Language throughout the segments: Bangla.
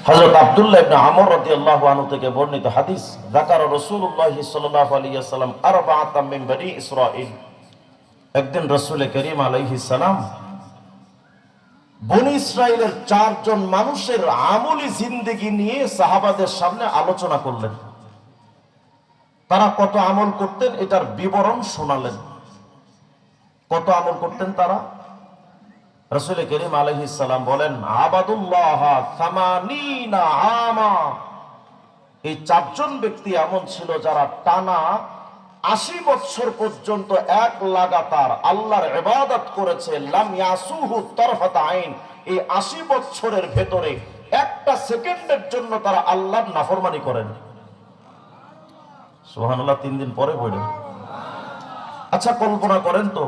হযরত আব্দুল্লাহ ইবনে আমর রাদিয়াল্লাহু আনহু থেকে বর্ণিত হাদিস, যাকার রাসূলুল্লাহ সাল্লাল্লাহু আলাইহি ওয়াসাল্লাম আরবাআতাম মিন বনি ইসরাঈল। একদিন রাসূল করিম আলাইহিস সালাম বনি ইসরাইলের 4 জন মানুষের আমলি জিন্দেগি নিয়ে সাহাবাদের সামনে আলোচনা করলেন। তারা কত আমল করতেন এটার বিবরণ শোনালেন। কত আমল করতেন তারা? রাসূল করিম আলাইহিস সালাম বলেন, আবাদুল্লাহ সামানিনা আমা। এই 4 জন ব্যক্তি এমন ছিল যারা টানা 80 বছর পর্যন্ত এক লাগাতার আল্লাহর ইবাদত করেছে। লাম ইয়াসুহু তারফাত আইন। এই 80 বছরের ভেতরে একটা সেকেন্ডের জন্য তারা আল্লাহর নাফরমানি করেন। সুবহানাল্লাহ। 3 দিন পরে পড়েন। আচ্ছা কল্পনা করেন তো,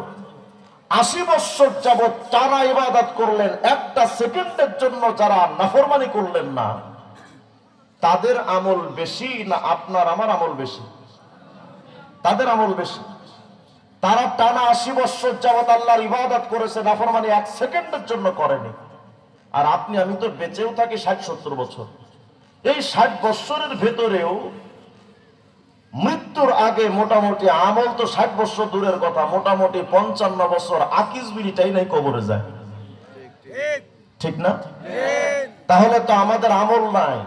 80 বছর যাবত টানা ইবাদত করলেন, একটা সেকেন্ডের জন্য যারা নাফরমানি করলেন না, তাদের আমল বেশি না আপনার আমার আমল বেশি? তাদের আমল বেশি। তারা টানা 80 বছর যাবত আল্লাহর ইবাদত করেছে, নাফরমানি এক সেকেন্ডের জন্য করেনি। আর আপনি আমি তো বেঁচেও থাকি 60-70 বছর। এই 60 বছরের ভেতরেও মৃত্যুর আগে মোটামুটি আমল তো 60 বছর দূরের কথা, মোটামুটি 55 বছর আকিস বিড়িটাই নাই কবরে যায়, ঠিক না? তাহলে তো আমাদের আমল নাই,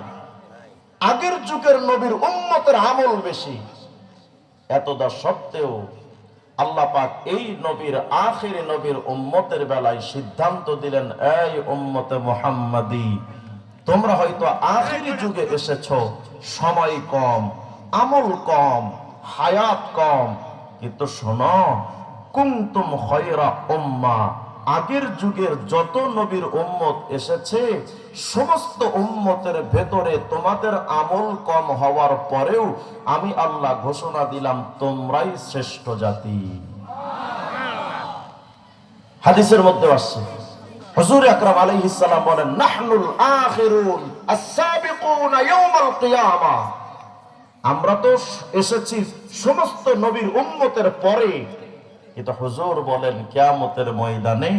আগের যুগের নবীর উম্মতের আমল বেশি। এতদা সত্ত্বেও আল্লাহ পাক এই নবীর আখিরি নবীর উম্মতের বেলায় সিদ্ধান্ত দিলেন, এই উম্মতে মুহাম্মাদি, তোমরা হয়তো আখিরি যুগে এসেছো, সময় কম, আমল কম, হায়াত কম, কিন্তু শোনো, কুনতুম খায়রা উম্মাহ, আগের যুগের যত নবীর উম্মত এসেছে সমস্ত উম্মতের ভেতরে তোমাদের আমল কম হওয়ার পরেও আমি আল্লাহ ঘোষণা দিলাম তোমরাই শ্রেষ্ঠ জাতি। হাদিসের মধ্যে আসছে, হুজুর আকরাম আলাইহিস সালাম বলেন, নাহনুল আখিরুন আস-সাবিকুনা ইয়াউমাল কিয়ামা। আমরা তো এসেছি সমস্ত নবীর উম্মতের পরে, কিন্তু হুজুর বলেন কিয়ামতের ময়দানে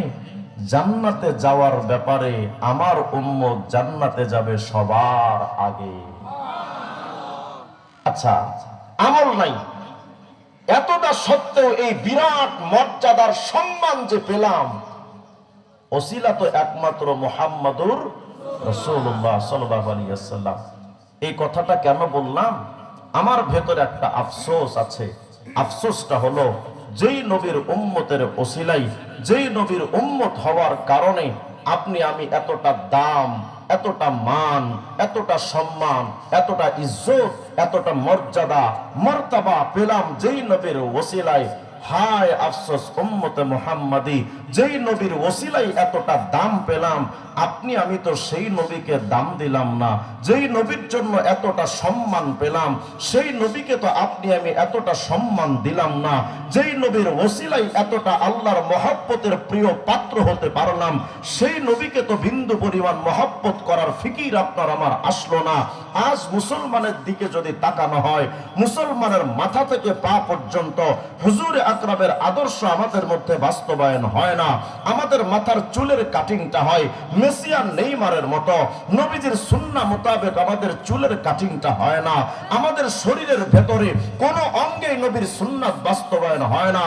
জান্নাতে যাওয়ার ব্যাপারে আমার উম্মত জান্নাতে যাবে সবার আগে। আচ্ছা, আমল নাই, এতটা সত্ত্বেও এই বিরাট মর্যাদার সম্মান যে পেলাম, ওসিলা তো একমাত্র মুহাম্মাদুর রাসূলুল্লাহ সাল্লাল্লাহু আলাইহি ওয়াসাল্লাম। এই কথাটা কেন বললাম? আমার ভেতরে একটা আফসোস আছে। আফসোসটা হলো, যেই নবীর উম্মতের ওসিলাই, যেই নবীর উম্মত হওয়ার কারণে আপনি আমি এতটা দাম, এতটা মান, এতটা সম্মান, এতটা ইজ্জত, এতটা মর্যাদা মর্তবা পেলাম যেই নবীর ওসিলায়। হায় আফসোস উম্মতে মুহাম্মাদি, যেই নবীর ওসিলাই এতটা দাম পেলাম, আপনি আমি তো সেই নবীকে দাম দিলাম না। যেই নবীর জন্য এতটা সম্মান পেলাম, সেই নবীকে তো আপনি আমি এতটা সম্মান দিলাম না। যেই নবীর ওসিলাই এতটা আল্লাহর মহব্বতের প্রিয় পাত্র হতে পারলাম, সেই নবীকে তো বিন্দু পরিমাণ মহব্বত করার ফিকির আপনার আমার আসলো না। আজ মুসলমানের দিকে যদি তাকানো হয়, মুসলমানের মাথা থেকে পা পর্যন্ত হুজুর আকরামের আদর্শ আমাদের মধ্যে বাস্তবায়ন হয় না। আমাদের মাথার চুলের কাটিংটা হয় মেসি আর নেইমারের মতো, নবীজির সুন্নাহ মোতাবেক আমাদের চুলের কাটিংটা হয় না। আমাদের শরীরের ভেতরে কোনো অঙ্গেই নবীর সুন্নাত বাস্তবায়ন হয় না।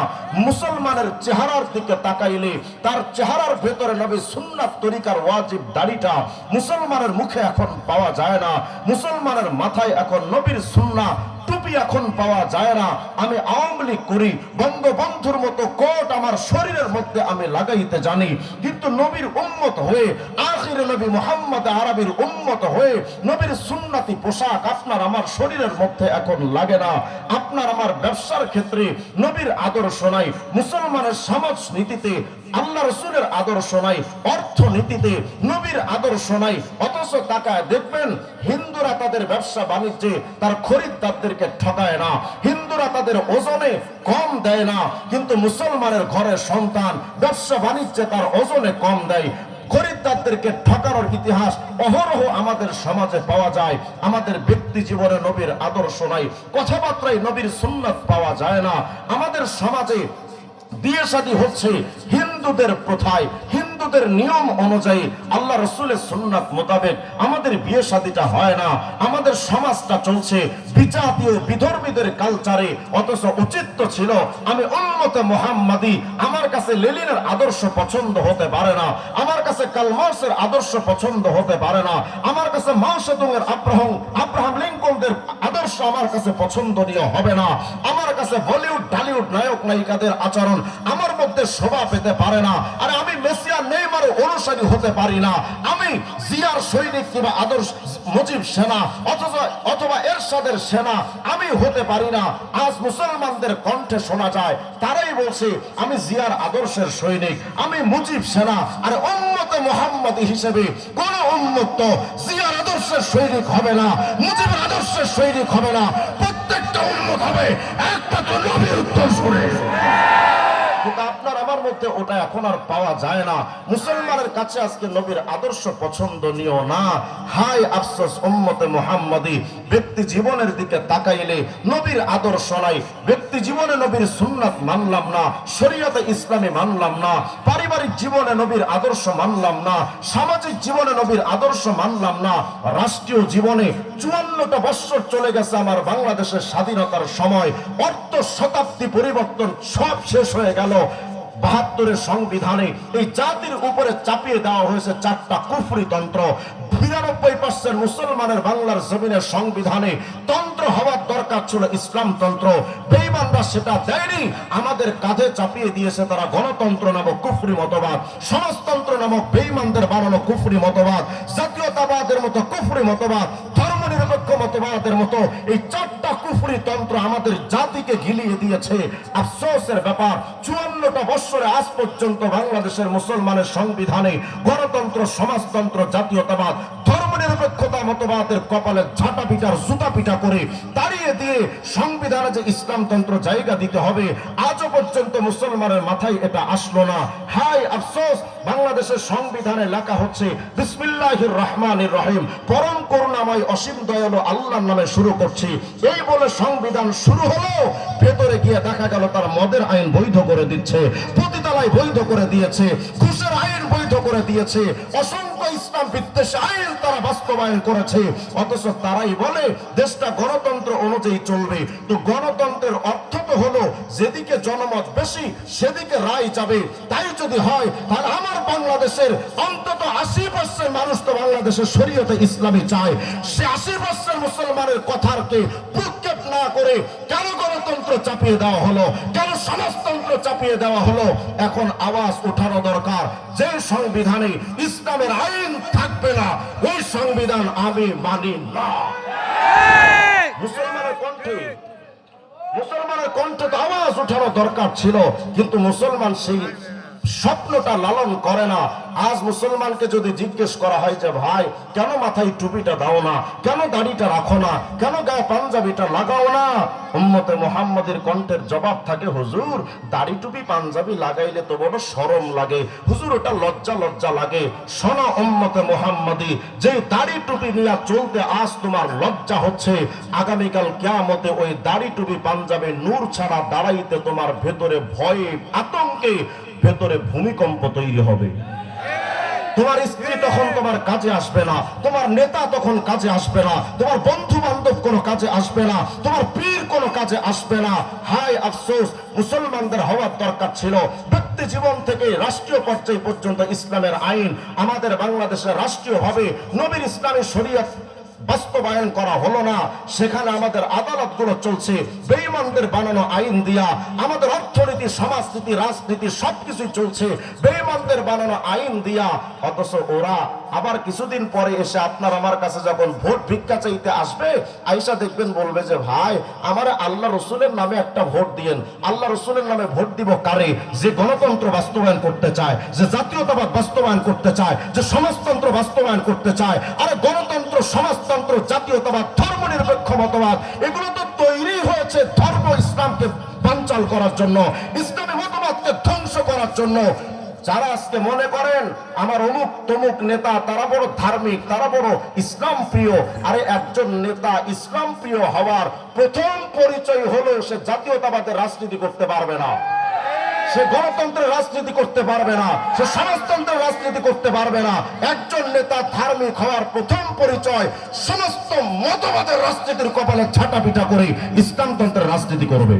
মুসলমানের চেহারার দিকে তাকাইলে তার চেহারার ভেতরে নবীর সুন্নাত তরিকার ওয়াজিব দাড়িটা মুসলমানের মুখে এখন পাওয়া যায় না। মুসলমানের মাথায় এখন নবীর সুন্নাহ টুপি এখন পাওয়া যায় না। আমি আওয়ামী লীগ করি, বঙ্গবন্ধুর মতো কোট আমার শরীরের মধ্যে আমি লাগাইতে জানি, কিন্তু নবীর উম্মত হয়ে, আখিরে নবী মুহাম্মদ আরবির উম্মত হয়ে নবীর সুন্নতি পোশাক আপনার আমার শরীরের মধ্যে এখন লাগে না। আপনার আমার ব্যবসার ক্ষেত্রে নবীর আদর্শ নাই, মুসলমানের সমাজ নীতিতে আল্লাহ রাসূলের আদর্শ নাই, অর্থনীতিতে নবীর আদর্শ নাই। অথচ তাকায় দেখবেন হিন্দুরা তাদের ব্যবসা বাণিজ্যে তার খরিদ্দারদেরকে ঠকায় না, হিন্দুরা তাদের ওজনে কম দেয় না, কিন্তু মুসলমানের ঘরের সন্তান ব্যবসা বাণিজ্যে তার ওজনে কম দেয়। খরিদ্দারদেরকে ঠকানোর ইতিহাস অহরহ আমাদের সমাজে পাওয়া যায়। আমাদের ব্যক্তি জীবনে নবীর আদর্শ নাই, কথাবার্তায় নবীর সুন্নাত পাওয়া যায় না। আমাদের সমাজে বিয়ে শাদী হচ্ছে হিন্দুদের প্রথায়, হিন্দু হিন্দুদের নিয়ম অনুযায়ী আল্লাহ রসুলের সুন্নাত মোতাবেক আমাদের বিয়ে শাদীটা হয় না, আমাদের সমাজটা চলছে বিজাতীয় বিধর্মীদের কালচারে। অথচ উচিত তো ছিল আমি উম্মতে মুহাম্মাদি, আমার কাছে লেনিনের আদর্শ পছন্দ হতে পারে না, আমার কাছে কার্ল মার্কসের আদর্শ পছন্দ হতে পারে না, আমার কাছে মাও সেতুংয়ের আব্রাহাম লিঙ্কনদের আদর্শ আমার কাছে পছন্দনীয় হবে না, আমার কাছে বলিউড ঢালিউড নায়ক নায়িকাদের আচরণ আমার মধ্যে শোভা পেতে পারে না। আর আমি মেসি আর নেইমারের অনুসারী হতে পারি না, আমি জিয়ার সৈনিক কিংবা আদর্শ মুজিব সেনা অথবা এরশাদের সেনা আমি হতে পারি না। আজ মুসলমানদের কণ্ঠে শোনা যায় তারাই বলছে আমি জিয়ার আদর্শের সৈনিক, আমি মুজিব সেনা। আর উম্মতে মুহাম্মাদি হিসেবে কোন উম্মত তো জিয়ার আদর্শের সৈনিক হবে না, মুজিবের আদর্শের সৈনিক হবে না, প্রত্যেকটা উম্মত হবে একমাত্র নবীর উত্তরসূরি। কিন্তু আপনার আমার মধ্যে ওটা এখন আর পাওয়া যায় না। মুসলমানের কাছে আজকে নবীর আদর্শ পছন্দনীয় না। হায় আফসোস উম্মতে মুহাম্মাদি, ব্যক্তি জীবনের দিকে তাকাইলে নবীর আদর্শ নাই, ব্যক্তি জীবনে নবীর সুন্নাত মানলাম না, শরীয়তে ইসলামী মানলাম না, পারিবারিক জীবনে নবীর আদর্শ মানলাম না, সামাজিক জীবনে নবীর আদর্শ মানলাম না, রাষ্ট্রীয় জীবনে 54টা বছর চলে গেছে আমার বাংলাদেশের স্বাধীনতার সময়, অর্ধ শতাব্দী পরিবর্তন সব শেষ হয়ে গেল। 72-এর সংবিধানে এই জাতির উপরে চাপিয়ে দেওয়া হয়েছে 4টা কুফরি তন্ত্র। 92% মুসলমানের বাংলার জমিনের সংবিধানে তন্ত্র হওয়ার দরকার ছিল ইসলাম তন্ত্র, বেঈমানরা সেটা দেয়নি, আমাদের কাঁধে চাপিয়ে দিয়েছে তারা গণতন্ত্র নামক কুফরি মতবাদ, সমাজতন্ত্র নামক বেঈমানদের বানানো কুফরি মতবাদ, জাতীয়তাবাদের মতো কুফরি মতবাদ, ধর্মনিরপেক্ষ মতবাদের মতো এই 4টা কুফরি তন্ত্র আমাদের জাতিকে গিলিয়ে দিয়েছে। আফসোসের ব্যাপার 54টা বছরে আজ পর্যন্ত বাংলাদেশের মুসলমানের সংবিধানে গণতন্ত্র, সমাজতন্ত্র, জাতীয়তাবাদ, ধর্মনিরপেক্ষতা মতবাদের কপালে ঝাঁটা পিটার জুতা পিটা করে তাড়িয়ে দিয়ে সংবিধানে যে ইসলামতন্ত্র জায়গা দিতে হবে আজও পর্যন্ত মুসলমানের মাথায় এটা আসলো না। হায় আফসোস, বাংলাদেশের সংবিধানে লেখা হচ্ছে বিসমিল্লাহির রহমানির রহিম, পরম করুণাময় অসীম দয়ালু আল্লাহর নামে শুরু করছি, এই বলে সংবিধান শুরু হলো, ভেতরে গিয়ে দেখা গেল তার মদের আইন বৈধ করে দিচ্ছে, পতিতালয় বৈধ করে দিয়েছে, ঘুষের আইন বৈধ করে দিয়েছে, অসংখ্য ইসলাম বিদ্বেষী আইন তারা বাস্তবায়ন করেছে। অথচ তারাই বলে দেশটা গণতন্ত্র অনুযায়ী চলবে। তো গণতন্ত্রের অর্থ তো হলো যেদিকে জনমত বেশি সেদিকে রায় যাবে। তাই যদি হয় তাহলে আমার বাংলাদেশের অন্তত 80% মানুষ তো বাংলাদেশের শরীয়তে ইসলামী চায়, সে 80% মুসলমানের কথাকে ভ্রুক্ষেপ না করে কেন গণতন্ত্র চাপিয়ে দেওয়া হলো, কেন সমাজতন্ত্র চাপিয়ে দেওয়া হলো? এখন আওয়াজ উঠানো দরকার, যে সংবিধানে ইসলামের আইন থাকবে না ওই সংবিধান আমি মানি না। মুসলমানের কণ্ঠে তো আওয়াজ উঠানো দরকার ছিল, কিন্তু মুসলমান সেই স্বপ্নটা লালন করে না। আজ মুসলমানকে যদি জিজ্ঞেস করা হয় যে ভাই কেন মাথায় টুপিটা দাও না, কেন দাড়িটা রাখো না, কেন গায়ে পাঞ্জাবিটা লাগাও না, উম্মতে মুহাম্মাদের কণ্ঠের জবাব থাকে হুজুর দাড়ি টুপি পাঞ্জাবি লাগাইলে তো বড় শরম লাগে, হুজুর ওটা লজ্জা লাগে। শোনো উম্মতে মুহাম্মাদি, যে দাড়ি টুপি নিয়ে চলতে আজ তোমার লজ্জা হচ্ছে, আগামীকাল কিয়ামতে ওই দাড়ি টুপি পাঞ্জাবি নূর ছাড়া দাঁড়াইতে তোমার ভেতরে ভয়ে আতঙ্কে ভেতরে ভূমিকম্প তৈরি হবে। তোমার স্ত্রী তখন তোমার কাজে আসবে না, তোমার নেতা তখন কাজে আসবে না, তোমার বন্ধু বান্ধব কোনো কাজে আসবে না, তোমার পীর কোনো কাজে আসবে না। হায় আফসোস, মুসলমানদের হওয়ার দরকার ছিল ব্যক্তি জীবন থেকে রাষ্ট্রীয় পর্যায় পর্যন্ত ইসলামের আইন আমাদের বাংলাদেশে রাষ্ট্রীয়ভাবে নবীর ইসলামী শরীয়ত বাস্তবায়ন করা হলো না। সেখানে আমাদের আদালতগুলো চলছে বেঈমানদের বানানো আইন দিয়া, আমাদের অর্থনীতি, সমাজনীতি, রাজনীতি সবকিছু চলছে বেঈমানদের বানানো আইন দিয়া। অথচ ওরা আবার কিছুদিন পরে এসে আপনার আমার কাছে যখন ভোট ভিক্ষা চাইতে আসবে, আইসা দেখবেন বলবে যে ভাই আমার আল্লাহ রসুলের নামে একটা ভোট দিয়েন। আল্লাহ রসুলের নামে ভোট দিব কারে? যে গণতন্ত্র বাস্তবায়ন করতে চায়, যে জাতীয়তাবাদ বাস্তবায়ন করতে চায়, যে সমাজতন্ত্র বাস্তবায়ন করতে চায়। আরে গণতন্ত্র, সমাজতন্ত্র, জাতীয়তাবাদ, ধর্মনিরপেক্ষ মতবাদ এগুলো তো তৈরি হয়েছে ধর্ম ইসলামকে বানচাল করার জন্য, ইসলামী মতবাদকে ধ্বংস করার জন্য। যারা আজকে মনে করেন আমার অমুক তমুক নেতা তারা বড় ধার্মিক, তারা বড় ইসলাম প্রিয়, আরে একজন নেতা ইসলাম প্রিয় হওয়ার প্রথম পরিচয় হলো সে জাতীয়তাবাদের রাজনীতি করতে পারবে না, সে গণতন্ত্রের রাজনীতি করতে পারবে না, সে সমাজতন্ত্রের রাজনীতি করতে পারবে না। একজন নেতা ধার্মিক হওয়ার প্রথম পরিচয় সমস্ত মতবাদের রাজনীতির কপালে ছাটা পিটা করে ইসলামতন্ত্রের রাজনীতি করবে।